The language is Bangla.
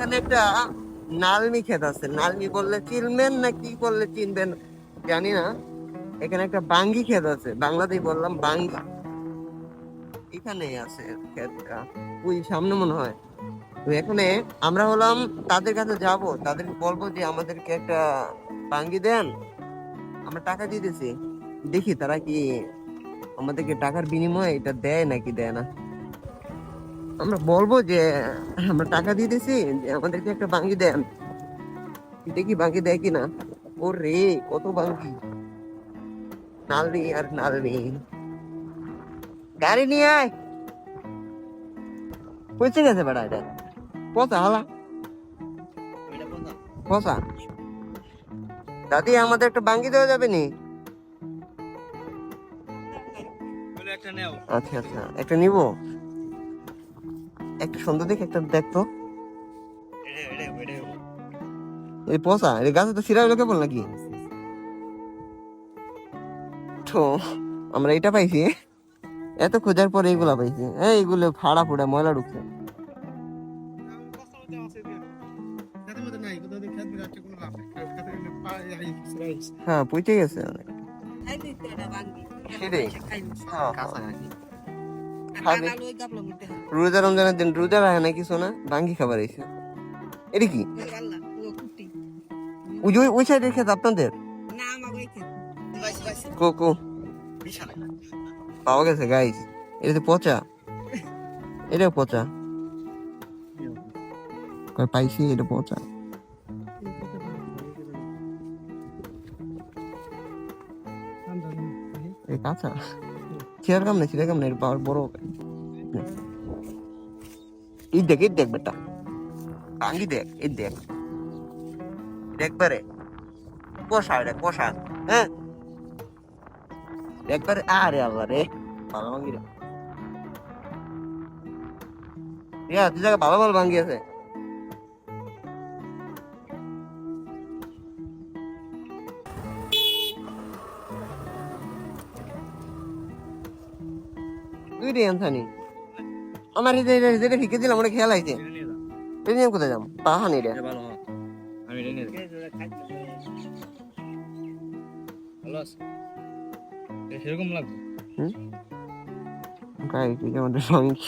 এখানে একটা নালমি ক্ষেত আছে, নালমি বললে চিনবেন না কি বললে চিনবেন জানি না। এখানে একটা বাঙ্গি ক্ষেত আছে, বাংলাতেই বললাম বাঙ্গি। এখানেই আছে ক্ষেতটা, ওই সামনে মনে হয়। তো এখানে আমরা হলাম তাদের কাছে যাব, তাদেরকে বলবো যে আমাদেরকে একটা বাঙ্গি দেন, আমরা টাকা দিতেছি। দেখি তারা কি আমাদেরকে টাকার বিনিময়ে এটা দেয় নাকি দেয় না। আমরা বলবো যে আমরা টাকা দিতেছি, যে আমাদেরকে একটা বাঙ্গি দেন, দেখি বাঙ্গি দেয় কিনা। ও রে, কত বাঙ্গি, নালনি আর নালনি। গাড়ি নিয়ে আয়, পৌঁছে গেছে বেড়া, এটা পচা হালা, পচা। দাদি আমাদের একটা বাঙ্গি দেওয়া যাবে নি? আচ্ছা আচ্ছা, একটা নিবো, একটা সুন্দর দেখে একটা দেখতো। এই পচা, এই গাছে তো সিরা লোকে বল নাকি। তো আমরা এটা পাইছি, এত খোঁজার পরে এইগুলা পাইছি। এইগুলো ফাড়া ফুড়া ময়লা ঢুকছে। হ্যাঁ পুইতে গেছে অনেক। সেটাই। হ্যাঁ, খাবে। রোজা রমজানের দিন রোজা রাখে না কিছু না, বাঙ্গি খাবার এসে। এটা কি ওই যে ওই সাইডের খেত আপনাদের? কো কো পাওয়া গেছে গাইস, এটা তো পচা, এটাও পচা। কই পাইছি, এটা পচা। এই কাঁচা চেয়ার কাম না, চেয়ার কাম না, এটা পাওয়ার বড়। এই দেখ, এই দেখ বেটা, বাঙ্গি দেখ, এই দেখ, একবারে কষা, এটা কষা। হ্যাঁ একবারে, আরে আল্লাহ রে, ভালো ভাঙ্গি রে। রিয়া তুই জায়গা ভালো ভালো ভাঙ্গি আছে। তুই রে আনসানি আমার এই যেটা ফিকে দিলাম ওটা খেয়াল আইছে। তুই নিয়ে কোথায় যাম পাহানি রে। সেরকম লাগবে। হুম গাই তুই আমাদের সঙ্গে